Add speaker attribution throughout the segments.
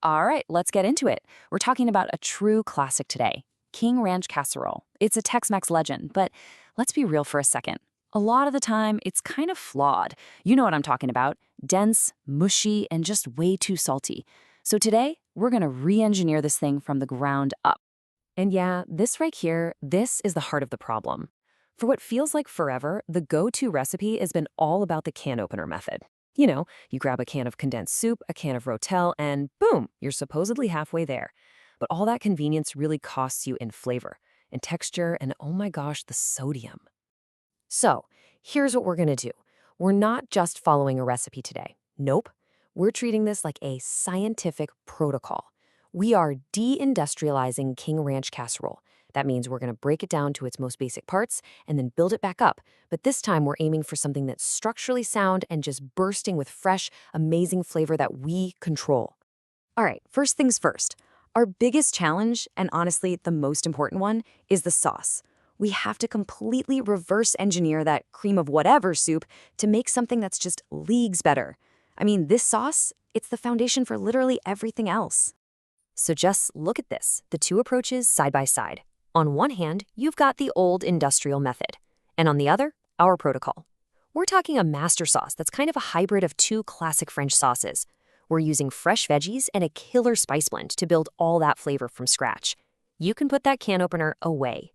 Speaker 1: All right, let's get into it. We're talking about a true classic today, King Ranch casserole. It's a Tex-Mex legend, but let's be real for a second. A lot of the time, it's kind of flawed. You know what I'm talking about. Dense, mushy, and just way too salty. So today, we're gonna re-engineer this thing from the ground up. And yeah, this right here, this is the heart of the problem. For what feels like forever, the go-to recipe has been all about the can opener method. You grab a can of condensed soup, a can of Rotel, and boom, you're supposedly halfway there. But all that convenience really costs you in flavor, in texture, and oh my gosh, the sodium. So, here's what we're gonna do. We're not just following a recipe today. Nope. We're treating this like a scientific protocol. We are de-industrializing King Ranch casserole. That means we're gonna break it down to its most basic parts and then build it back up. But this time we're aiming for something that's structurally sound and just bursting with fresh, amazing flavor that we control. All right, first things first. Our biggest challenge, and honestly the most important one, is the sauce. We have to completely reverse engineer that cream of whatever soup to make something that's just leagues better. I mean, this sauce, it's the foundation for literally everything else. So just look at this, the two approaches side by side. On one hand, you've got the old industrial method, and on the other, our protocol. We're talking a master sauce that's kind of a hybrid of two classic French sauces. We're using fresh veggies and a killer spice blend to build all that flavor from scratch. You can put that can opener away.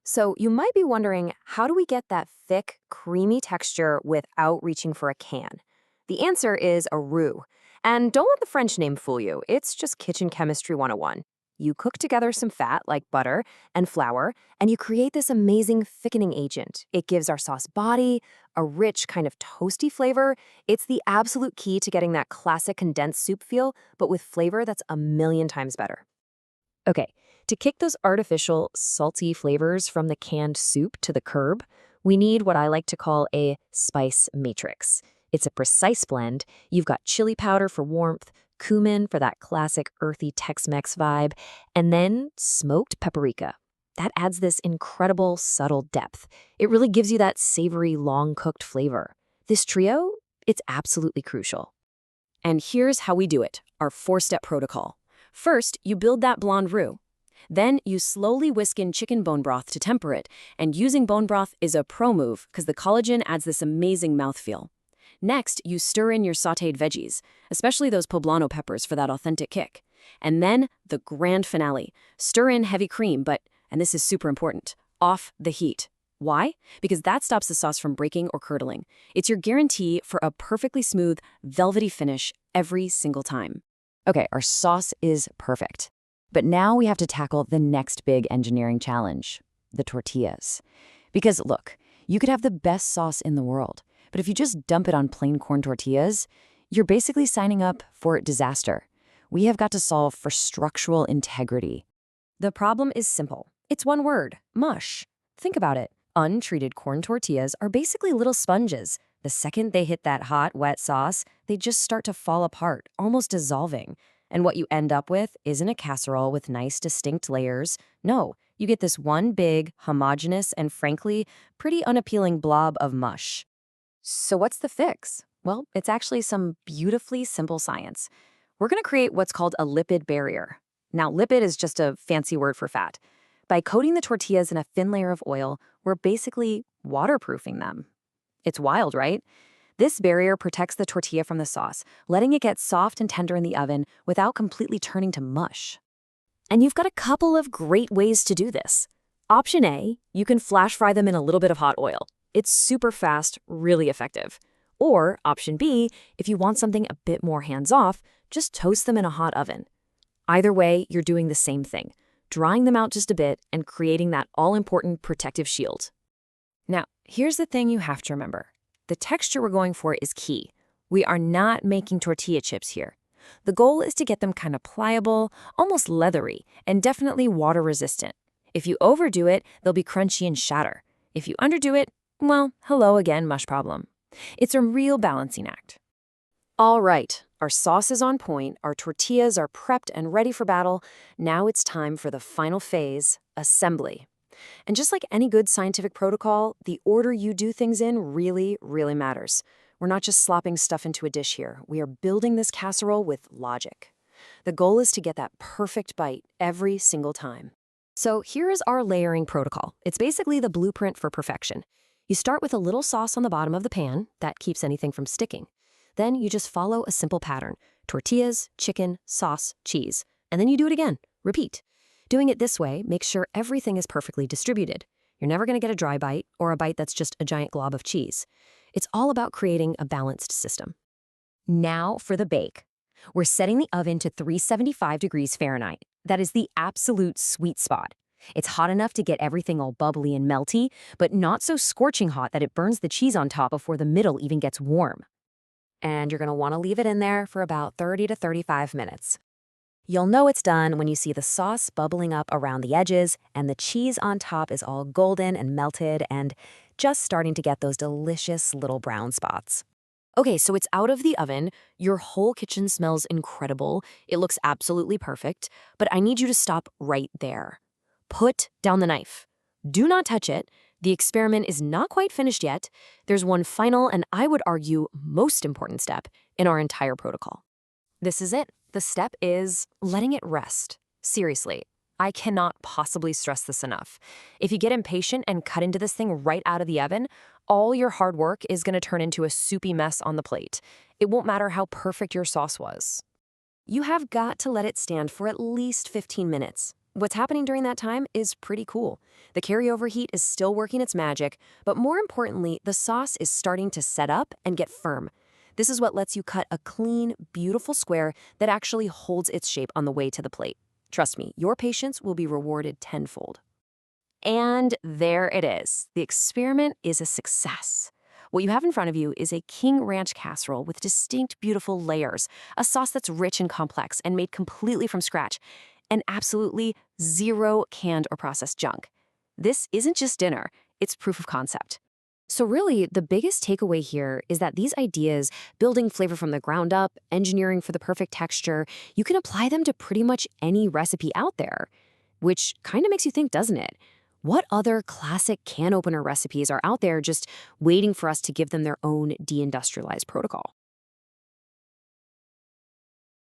Speaker 1: So you might be wondering, how do we get that thick, creamy texture without reaching for a can? The answer is a roux. And don't let the French name fool you. It's just kitchen chemistry 101. You cook together some fat, like butter and flour, and you create this amazing thickening agent. It gives our sauce body, a rich kind of toasty flavor. It's the absolute key to getting that classic condensed soup feel, but with flavor that's a million times better. Okay, to kick those artificial, salty flavors from the canned soup to the curb, we need what I like to call a spice matrix. It's a precise blend. You've got chili powder for warmth, cumin for that classic earthy Tex-Mex vibe, and then smoked paprika. That adds this incredible, subtle depth. It really gives you that savory, long-cooked flavor. This trio, it's absolutely crucial. And here's how we do it, our four-step protocol. First, you build that blonde roux. Then you slowly whisk in chicken bone broth to temper it, and using bone broth is a pro move because the collagen adds this amazing mouthfeel. Next, you stir in your sautéed veggies, especially those poblano peppers for that authentic kick. And then, the grand finale. Stir in heavy cream, but, and this is super important, off the heat. Why? Because that stops the sauce from breaking or curdling. It's your guarantee for a perfectly smooth, velvety finish every single time. Okay, our sauce is perfect. But now we have to tackle the next big engineering challenge, the tortillas. Because look, you could have the best sauce in the world, but if you just dump it on plain corn tortillas, you're basically signing up for disaster. We have got to solve for structural integrity. The problem is simple. It's one word, mush. Think about it. Untreated corn tortillas are basically little sponges. The second they hit that hot, wet sauce, they just start to fall apart, almost dissolving. And what you end up with isn't a casserole with nice, distinct layers. No, you get this one big, homogeneous, and frankly, pretty unappealing blob of mush. So what's the fix? Well, it's actually some beautifully simple science. We're going to create what's called a lipid barrier. Now, lipid is just a fancy word for fat. By coating the tortillas in a thin layer of oil, we're basically waterproofing them. It's wild, right? This barrier protects the tortilla from the sauce, letting it get soft and tender in the oven without completely turning to mush. And you've got a couple of great ways to do this. Option A, you can flash fry them in a little bit of hot oil. It's super fast, really effective. Or option B, if you want something a bit more hands-off, just toast them in a hot oven. Either way, you're doing the same thing, drying them out just a bit and creating that all-important protective shield. Now, here's the thing you have to remember. The texture we're going for is key. We are not making tortilla chips here. The goal is to get them kind of pliable, almost leathery, and definitely water-resistant. If you overdo it, they'll be crunchy and shatter. If you underdo it, well, hello again, mush problem. It's a real balancing act. All right, our sauce is on point, our tortillas are prepped and ready for battle. Now it's time for the final phase, assembly. And just like any good scientific protocol, the order you do things in really, really matters. We're not just slopping stuff into a dish here. We are building this casserole with logic.
Speaker 2: The goal is to get that perfect bite every single time. So here is our layering protocol. It's basically the blueprint for perfection. You start with a little sauce on the bottom of the pan that keeps anything from sticking. Then you just follow a simple pattern: tortillas, chicken, sauce, cheese. And then you do it again. Repeat. Doing it this way makes sure everything is perfectly distributed. You're never going to get a dry bite or a bite that's just a giant glob of cheese. It's all about creating a balanced system.
Speaker 1: Now for the bake. We're setting the oven to 375 degrees Fahrenheit. That is the absolute sweet spot. It's hot enough to get everything all bubbly and melty, but not so scorching hot that it burns the cheese on top before the middle even gets warm. And you're going to want to leave it in there for about 30 to 35 minutes. You'll know it's done when you see the sauce bubbling up around the edges and the cheese on top is all golden and melted and just starting to get those delicious little brown spots. Okay, so it's out of the oven. Your whole kitchen smells incredible. It looks absolutely perfect, but I need you to stop right there. Put down the knife. Do not touch it. The experiment is not quite finished yet. There's one final and I would argue most important step in our entire protocol. This is it. The step is letting it rest. Seriously, I cannot possibly stress this enough. If you get impatient and cut into this thing right out of the oven, all your hard work is going to turn into a soupy mess on the plate. It won't matter how perfect your sauce was. You have got to let it stand for at least 15 minutes. What's happening during that time is pretty cool. The carryover heat is still working its magic, but more importantly, the sauce is starting to set up and get firm. This is what lets you cut a clean, beautiful square that actually holds its shape on the way to the plate. Trust me, your patience will be rewarded tenfold. And there it is. The experiment is a success. What you have in front of you is a King Ranch casserole with distinct, beautiful layers, a sauce that's rich and complex and made completely from scratch, and absolutely zero canned or processed junk. This isn't just dinner, it's proof of concept. So really, the biggest takeaway here is that these ideas, building flavor from the ground up, engineering for the perfect texture, you can apply them to pretty much any recipe out there. Which kind of makes you think, doesn't it? What other classic can opener recipes are out there just waiting for us to give them their own deindustrialized protocol?